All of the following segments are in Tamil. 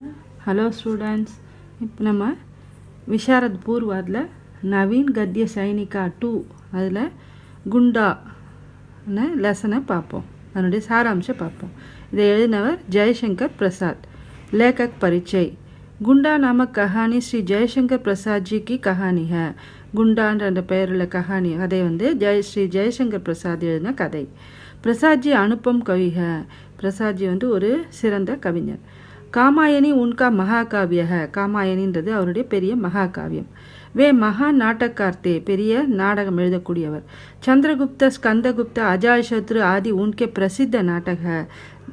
हेलो स्टूडेंट्स இப்போ நம்ம விஷாரத் பூர்வாதில் நவீன் கத்திய சைனிகா 2 அதில் குண்டான லெசனை பார்ப்போம். அதனுடைய சாராம்சம் பார்ப்போம். இதை எழுதினவர் ஜெய்சங்கர் பிரசாத். लेखक परिचय गुंडा नामक कहानी श्री जयशंकर प्रसाद जी की कहानी है. गुंडाன்ற பெயருள்ள கஹானி கதை வந்து ஸ்ரீ ஜெய்சங்கர் பிரசாத் எழுதின கதை. பிரசாத் जी अनुपम कवि है. பிரசாத் जी வந்து ஒரு சிறந்த கவிஞர். कामायनी उनका महाकाव्य है. कामायनीன்றது அவருடைய பெரிய மகாகாவியம். वे महान नाटककार थे. பெரிய நாடகம் எழுதக்கூடியவர். चंद्रगुप्त स्कंदगुप्त अजातशत्रु आदि उनके प्रसिद्ध नाटक है.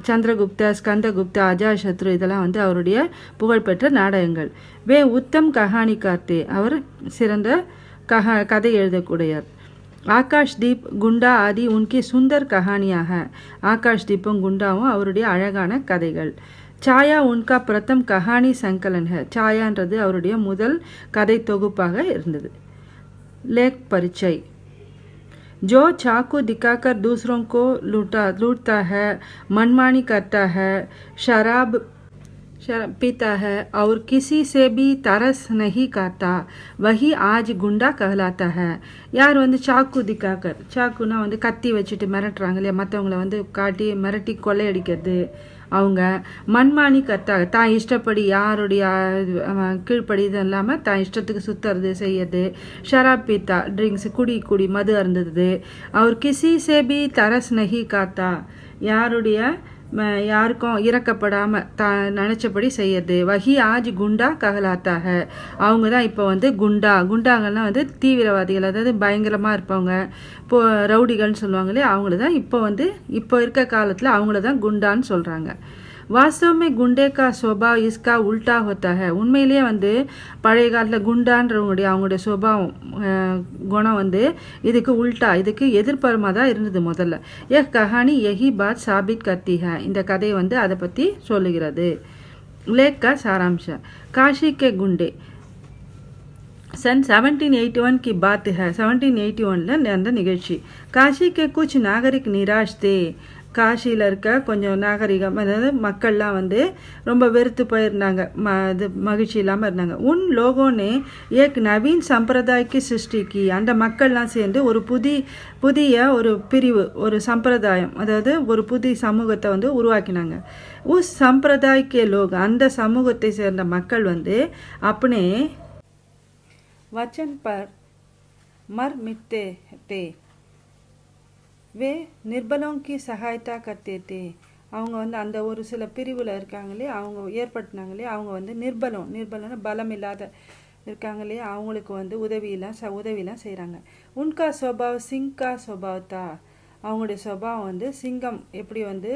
चंद्रगुप्त स्कंदगुप्त अजातशत्रु இதெல்லாம் வந்து அவருடைய புகழ்பெற்ற நாடகங்கள். वे उत्तम कहानीकार थे. அவர் சிறந்த கதை எழுதக்கூடியவர். ஆகாஷ்தீப் குண்டா ஆதி உன்கி சுந்தர் கஹானியா है. ஆகாஷ்தீப்பும் குண்டாவும் அவருடைய அழகான கதைகள். छाया उनका प्रथम कहानी संकलन है. छायाன்றது அவருடைய முதல் கதை தொகுப்பாக இருந்தது. लेख परिचय जो चाकू दिखाकर दूसरों को लूटता है, मनमानी करता है, शराब पीता है और किसी से भी तरस नहीं करता, वही आज गुंडा कहलाता है. யார் வந்து சாக்கு திக்காக்கர், சாக்குனா வந்து கத்தி வச்சுட்டு மிரட்டுறாங்க இல்லையா, மற்றவங்களை வந்து காட்டி மிரட்டி கொள்ளையடிக்கிறது. அவங்க மண்மானி கத்தாக தான் இஷ்டப்படி யாருடைய கீழ்ப்படி இது இல்லாமல் தான் இஷ்டத்துக்கு சுற்றுறது செய்யறது. ஷராப் பீத்தா ட்ரிங்க்ஸ் குடி மது அருந்தது. அவர் கிசி சேபி தரஸ் நகி காத்தா யாருடைய யாருக்கும் இறக்கப்படாமல் தான் நினச்சபடி செய்யறது. வஹி ஆஜ் குண்டா ககலாத்தாக அவங்க தான் இப்போ வந்து குண்டாங்கள்லாம் வந்து தீவிரவாதிகள், அதாவது பயங்கரமாக இருப்பவங்க, இப்போ ரவுடிகள்னு சொல்லுவாங்களே அவங்கள தான் இப்போ இருக்க காலத்தில் அவங்கள தான் குண்டான்னு சொல்கிறாங்க. வாஸ்தவமே குண்டே கா சுபாவ் இஸ்கா உல்டா ஹோத்தா ஹை. உண்மையிலேயே வந்து பழைய காலத்தில் குண்டான்றவங்களுடைய அவங்களுடைய சுபாவம் குணம் வந்து இதுக்கு உல்டா, இதுக்கு எதிர்ப்புறமாக தான் இருந்தது முதல்ல. கஹானி யஹி பாத் சாபித் கர்த்தி ஹை. இந்த கதை வந்து அதை பற்றி சொல்லுகிறது. लेख का सारांश काशी के गुंडे सन 1781 की बात है. 1781 நடந்த நிகழ்ச்சி. काशी के कुछ नागरिक निराश थे. காசியில் இருக்க கொஞ்சம் நாகரிகம், அதாவது மக்கள்லாம் வந்து ரொம்ப வெறுத்து போயிருந்தாங்க, மகிழ்ச்சி இல்லாமல் இருந்தாங்க. உன் லோகோனே ஏக் நவீன் சம்பிரதாய்க்கு சிருஷ்டிக்கு. அந்த மக்கள்லாம் சேர்ந்து ஒரு புதிய ஒரு பிரிவு, ஒரு சம்பிரதாயம், அதாவது ஒரு புதிய சமூகத்தை வந்து உருவாக்கினாங்க. உஸ் சம்பிரதாய்க்கே லோக், அந்த சமூகத்தை சேர்ந்த மக்கள் வந்து अपने वचन पर मर मिटते थे. वे निर्बलों की सहायता करते थे. அவங்க வந்து அந்த ஒரு சில பிரிவில் இருக்காங்களே, அவங்க ஏற்படுத்தினாங்களே, அவங்க வந்து நிர்பலம்னா பலம் இல்லாத இருக்காங்களே, அவங்களுக்கு வந்து உதவியெல்லாம் செய்கிறாங்க. உன்கா சுபாவ் சிங்கா சுபாவத்தா. அவங்களுடைய சுபாவம் வந்து சிங்கம் எப்படி வந்து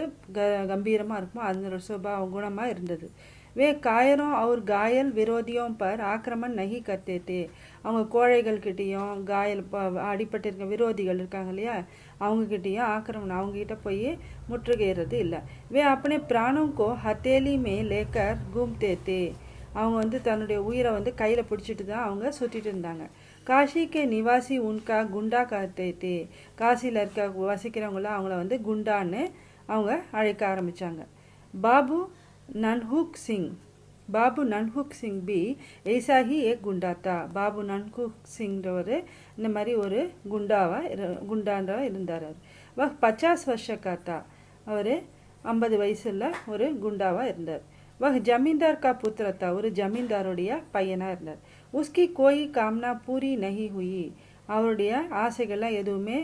கம்பீரமாக இருக்குமோ அதனோட சுபாவம் குணமாக இருந்தது. வே காயரும் அவர் காயல் விரோதியும் பர் ஆக்கிரமணம் நகி கர்த்தே தே. அவங்க கோழைகள்கிட்டையும் அடிபட்டிருக்க விரோதிகள் இருக்காங்க இல்லையா, அவங்கக்கிட்டேயும் ஆக்கிரமணம், அவங்ககிட்ட போய் முற்றுகையிறது இல்லை. வே அப்பனே பிராணோங்கோ ஹத்தேலி மே லேக்கர் கூம்தே தே. அவங்க வந்து தன்னுடைய உயிரை வந்து கையில் பிடிச்சிட்டு தான் அவங்க சுற்றிட்டு இருந்தாங்க. காஷிக்கே நிவாசி உன்கா குண்டா கர்த்தே தே. காசியில் இருக்க வசிக்கிறவங்கள அவங்கள வந்து குண்டான்னு அவங்க அழைக்க ஆரம்பித்தாங்க. பாபு ननहुक सिंह भी ऐसा ही एक गुंडा था. பாபு நன்ஹுக் சிங்ன்றவர் இந்த மாதிரி ஒரு குண்டாண்டா இருந்தார். வஹ் 50 வருஷ கா தா. அவர் 50 வயசுல ஒரு குண்டாவாக இருந்தார். வஹ் ஜமீன்தார் கா புத்திர தா. ஒரு ஜமீன்தாருடைய பையனாக இருந்தார். உஸ்கி கோயி காம்னா பூரி நஹி ஹுயி. அவருடைய ஆசைகள்லாம் எதுவுமே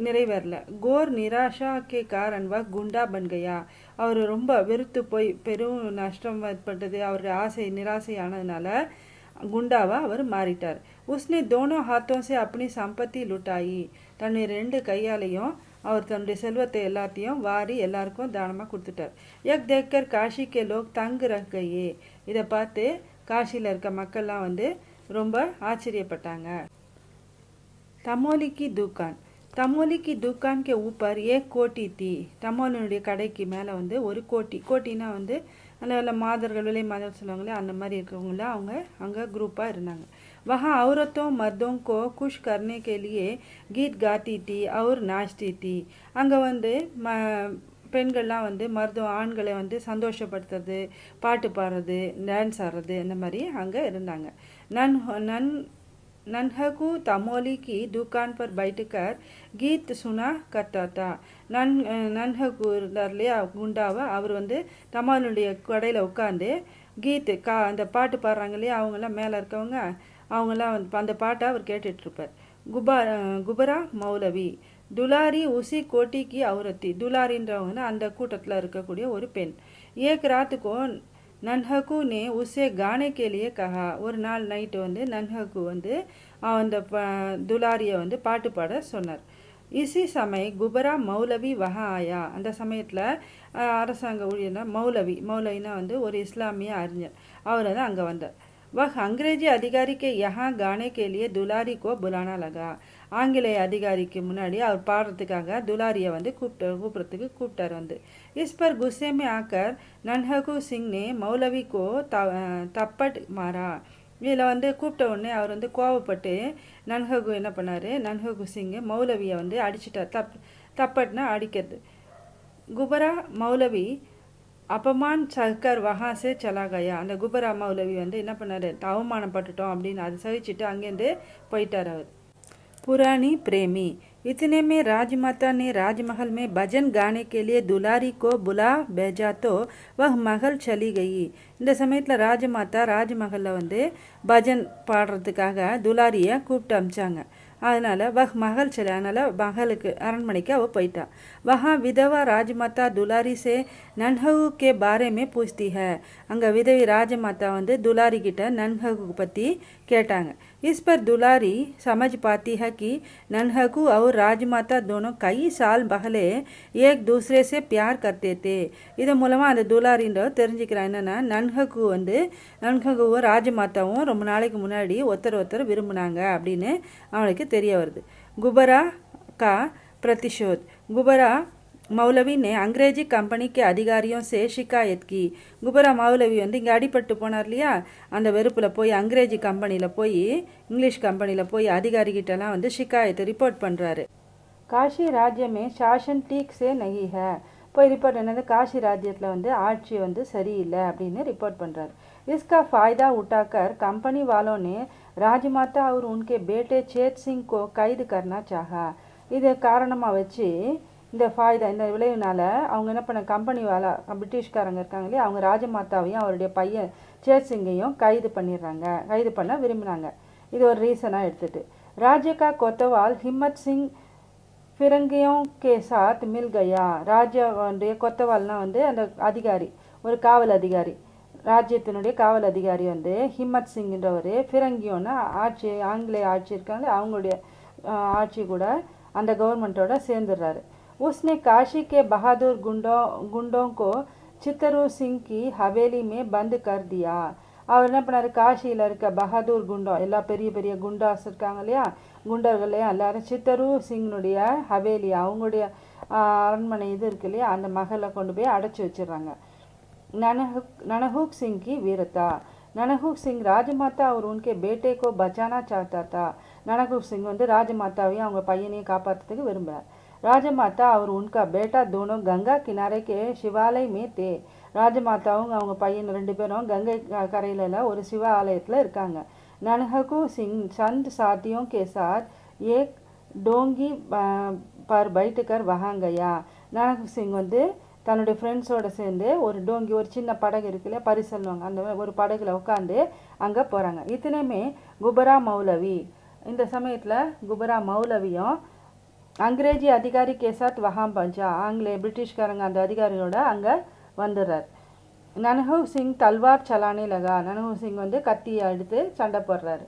நிறைவேறல. கோர் நிராஷா கே காரன் வ குண்டா பன்கையா. அவர் ரொம்ப வெறுத்து போய் பெரும் நஷ்டம் ஏற்பட்டது, அவருடைய ஆசை நிராசையானதுனால குண்டாவா அவர் மாறிட்டார். உஸ்னே தோனோ ஹாத்தோசே அப்படி சம்பத்தி லுட்டாயி. தன்னுடைய 2 கையாலையும் அவர் தன்னுடைய செல்வத்தை எல்லாத்தையும் வாரி எல்லாருக்கும் தானமாக கொடுத்துட்டார். எக் தேக்கர் காஷி கே லோக் தங்கு ரக்கையே. இதை பார்த்து காஷியில் இருக்க மக்கள்லாம் வந்து ரொம்ப ஆச்சரியப்பட்டாங்க. தமோலி கி துக்கான் கே ஊப்பர் ஏக் கோட்டி தீ. தமோலினுடைய கடைக்கு மேலே வந்து ஒரு கோட்டினா வந்து நல்ல மாதர்கள், விலை மாதர் சொல்லுவாங்களே, அந்த மாதிரி இருக்கிறவங்கள அவங்க அங்கே குரூப்பாக இருந்தாங்க. वहाँ औरतों मर्दों को खुश करने के लिए गीत गाती थी और नाचती थी. அங்கே வந்து பெண்கள்லாம் வந்து ஆண்களை வந்து சந்தோஷப்படுத்துறது, பாட்டு பாடுறது, டான்ஸ் ஆடுறது இந்த மாதிரி அங்கே இருந்தாங்க. நன் நன் नन्हकू तमोली की दुकान पर बैठकर गीत सुना करता था. நன்ஹகு இல்லையா குண்டாவை, அவர் வந்து தமாலுடைய கடையில் உட்காந்து கீத்து அந்த பாட்டு பாடுறாங்க இல்லையா, அவங்கெல்லாம் மேலே இருக்கவங்க, அவங்கெல்லாம் வந்து அந்த பாட்டை அவர் கேட்டுட்ருப்பார். குபரா மௌலவி दुलारी उसी कोटी की औरती. दुलारीன்றவங்கன்னா அந்த கூட்டத்தில் இருக்கக்கூடிய ஒரு பெண். एक रात को नन्हकू ने उसे गाने के लिए कहा. ஒரு நாள் நைட்டு வந்து நன்ஹகு வந்து அந்த துலாரியை வந்து பாட்டு பாட சொன்னார். இசி சமய குபரா மௌலவி வஹா ஆயா. அந்த சமயத்தில் அரசாங்க ஊழியர்னா மௌலவினா வந்து ஒரு இஸ்லாமிய அறிஞர், அவர் தான் அங்கே வந்தார். वह अंग्रेजी अधिकारी के यहाँ गाने के लिए दुलारी को बुलाना लगा. ஆங்கிலேய அதிகாரிக்கு முன்னாடி அவர் பாடுறதுக்காக துலாரியை வந்து கூப்பிட்டார் வந்து. इस पर गुस्से में आकर नन्हकू सिंह ने मौलवी को तप्पट मारा. இதில் வந்து கூப்பிட்ட உடனே அவர் வந்து கோவப்பட்டு நன்ஹகு என்ன பண்ணார், நன்ஹகு சிங் மௌலவியை வந்து அடிச்சிட்டார். தப்பட்னா அடிக்கிறது. குபரா மௌலவி अपमान सहकर वहाँ से चला गया. அந்த குபரா மௌலவி வந்து என்ன பண்ணார், அவமானப்பட்டுட்டோம் அப்படின்னு அது சகிச்சுட்டு அங்கேருந்து போயிட்டார் அவர். पुरानी प्रेमी. इतने में राजमाता ने राजमहल में भजन गाने के लिए दुलारी को बुला भेजा तो वह महल चली गई. இந்த சமயத்தில் ராஜமாதா ராஜமஹலில் வந்து பஜன் பாடுறதுக்காக துலாரியை கூப்பிட்டு அமிச்சாங்க. அதனால் மகள் சரி, அதனால் மகளுக்கு அரண்மனைக்கு அவள் போயிட்டா. வஹா விதவா ராஜமாதா துலாரி சே நன்ஹகு கே பாரே மே பூछती है. அங்கே விதவி ராஜமாதா வந்து துலாரி கிட்ட நன்ஹகு பற்றி கேட்டாங்க. इस पर दुलारी समझ पाती है कि नन्हकू और राजमाता दोनों कई साल पहले एक दूसरे से प्यार करते थे. இதன் மூலமாக அந்த துலாரின்ற தெரிஞ்சுக்கிறான் என்னென்னா, நன்ஹகுவும் ராஜமாதாவும் ரொம்ப நாளைக்கு முன்னாடி ஒருத்தர் விரும்பினாங்க அப்படின்னு அவனுக்கு தெரிய வருது. குபரா கா प्रतिशोध. गुबरा मौलवी ने अंग्रेजी कंपनी के अधिकारियों से शिकायत की. குபரா மௌலவி வந்து இங்கே அடிபட்டு போனார் இல்லையா, அந்த வெறுப்பில் போய் அங்கிரேஜி கம்பெனியில் போய் இங்கிலீஷ் கம்பெனியில் போய் அதிகாரிகிட்டலாம் வந்து ஷிகாயத்தை ரிப்போர்ட் பண்ணுறாரு. காஷி ராஜ்யமே சாசன் டீக் சே நஹி ஹை. போய் ரிப்போர்ட் என்னது, காஷி ராஜ்யத்தில் வந்து ஆட்சி வந்து சரியில்லை அப்படின்னு ரிப்போர்ட் பண்ணுறாரு. इसका फ़ायदा उठाकर कंपनी वालों ने राजमाता और उनके बेटे चेत सिंह को कैद करना चाहा. இதை காரணமாக வச்சு இந்த விளைவுனால அவங்க என்ன பண்ண, கம்பெனி வாலா பிரிட்டிஷ்காரங்க இருக்காங்க இல்லையா, அவங்க ராஜமாதாவையும் அவருடைய பையன் சேத் சிங்கையும் கைது பண்ண விரும்பினாங்க. இது ஒரு ரீசனாக எடுத்துட்டு राज्य का कोतवाल हिम्मत सिंह फिरंगियों के साथ मिल गया. ராஜ்ய கொத்தவால்னா வந்து அந்த அதிகாரி, ஒரு காவல் அதிகாரி, ராஜ்யத்தினுடைய காவல் அதிகாரி வந்து ஹிம்மத் சிங்ன்றவர் ஃபிரங்கியோன்னா ஆங்கிலேய ஆட்சி இருக்காங்க, அவங்களுடைய ஆட்சி கூட அந்த கவர்மெண்ட்டோட சேர்ந்துடுறாரு. उसने काशी के बहादुर गुंडों को चित्तरू सिंह की हवेली में बंद कर दिया. அவர் என்ன பண்ணார், காஷியில் இருக்க பஹாதூர் குண்டம், எல்லா பெரிய பெரிய குண்டாஸ் இருக்காங்க இல்லையா, குண்டர்களையும் எல்லாரும் சித்தரு சிங்னுடைய ஹவேலி, அவங்களுடைய அரண்மனை இது இருக்கு இல்லையா, அந்த மகளை கொண்டு போய் அடைச்சி வச்சிடுறாங்க. ननहुक सिंह की वीरता. ननहुक सिंह राजमाता और उनके बेटे को बचाना चाहता था. ननहुक सिंह வந்து ராஜமாதாவையும் அவங்க பையனையும் காப்பாற்றுறதுக்கு விரும்புகிறார். ராஜமாதா और उनका बेटा दोनों गंगा किनारे के शिवालय में थे. ராஜமாதாவும் அவங்க பையன் 2 பேரும் கங்கை கரையில ஒரு சிவ ஆலயத்தில் இருக்காங்க. ननहकू सिंह चंद साथियों के साथ एक डोंगी पर बैठकर वहां गया. ननहकू सिंह வந்து தன்னுடைய ஃப்ரெண்ட்ஸோட சேர்ந்து ஒரு டோங்கி, ஒரு சின்ன படகு இருக்குல்ல, பரிசல்வாங்க, அந்த ஒரு படகுல உட்காந்து அங்கே போகிறாங்க. இத்தனையுமே குபரா மௌலவி, இந்த சமயத்தில் குபரா மௌலவியும் அங்கிரேஜி அதிகாரி கேசாத் வஹாம் பஞ்சா, ஆங்கிலேய பிரிட்டிஷ்காரங்க அந்த அதிகாரியோட அங்கே வந்துடுறார். நன்ஹு சிங் தல்வார் சலானே லகா. நன்ஹு சிங் வந்து கத்தியை எடுத்து சண்டை போடுறாரு.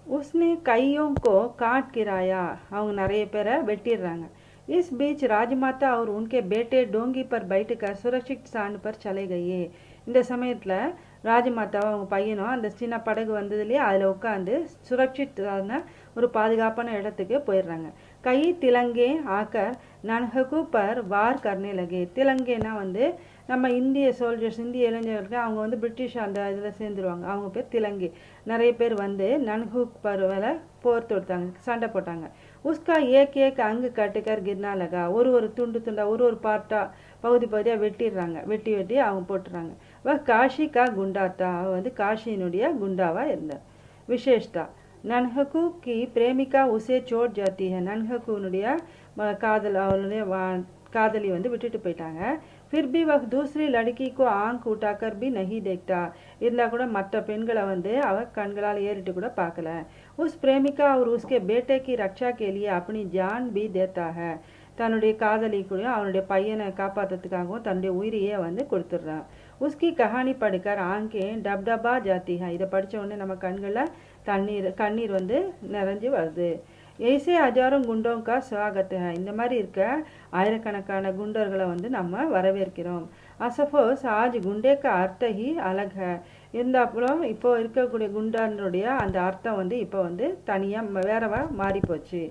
உஸ்னே கையோं को काट गिराया. அவங்க நிறைய பேரை வெட்டிடுறாங்க. इस बीच राजमाता और उनके बेटे डोंगी पर बैठकर सुरक्षित स्थान पर चले गए. இந்த சமயத்தில் ராஜமாதாவும் அவங்க பையனும் அந்த சின்ன படகு வந்ததுலேயே அதில் உட்காந்து சுரட்சித்தான ஒரு பாதுகாப்பான இடத்துக்கு போயிடுறாங்க. கை திலங்கே ஆக்கர் நன்ஹகு பர் வார் கர்னே லகே. திலங்கேனா வந்து நம்ம இந்திய சோல்ஜர்ஸ், இந்திய இளைஞர்களுக்கு அவங்க வந்து பிரிட்டிஷ் அந்த இதில் சேர்ந்துருவாங்க, அவங்க பேர் திலங்கி. நிறைய பேர் வந்து நன்ஹுக் பர் மேலே போர் தொடுத்தாங்க, சண்டை போட்டாங்க. उसका एक एक अंग कटकर गिरना लगा. ஒரு துண்டு துண்டா ஒரு பார்ட்டா பகுதி பகுதியாக வெட்டிடுறாங்க. வெட்டி வெட்டி அவங்க போட்டுறாங்க. காஷி கா குண்டாத்தா, அவன் வந்து காஷியினுடைய குண்டாவா இருந்தார். விசேஷ்டா நன்ஹகு கி பிரேமிகா உசே சோட் ஜாத்தி ஹை. நன்ஹகுனுடைய அவளுடைய காதலி வந்து விட்டுட்டு போயிட்டாங்க. फिर भी वह दूसरी लड़की को आंख उठाकर भी नहीं देखता. இருந்தால் கூட மற்ற பெண்களை வந்து அவ கண்களால் ஏறிட்டு கூட பார்க்கல. उस प्रेमिका और उसके बेटे की रक्षा के लिए अपनी जान भी देता है. தன்னுடைய காதலிக்குள்ளேயும் அவனுடைய பையனை காப்பாற்றுறதுக்காகவும் தன்னுடைய உயிரையே வந்து கொடுத்துட்றான். உஸ்கி கஹானி படிக்கர் ஆங்கே டப் டபா ஜாத்தி ஹை. இதை படித்த உடனே நம்ம கண்களில் கண்ணீர் வந்து நிறைஞ்சு வருது. ऐसे हजारों गुंडों का स्वागत है. இந்த மாதிரி இருக்க ஆயிரக்கணக்கான குண்டர்களை வந்து நம்ம வரவேற்கிறோம். असफोस आज गुंडे का अर्थ ही अलग है. இருந்தாலும் இப்போ இருக்கக்கூடிய குண்டானுடைய அந்த அர்த்தம் வந்து இப்போ வந்து தனியாக வேறவா மாறி போச்சு.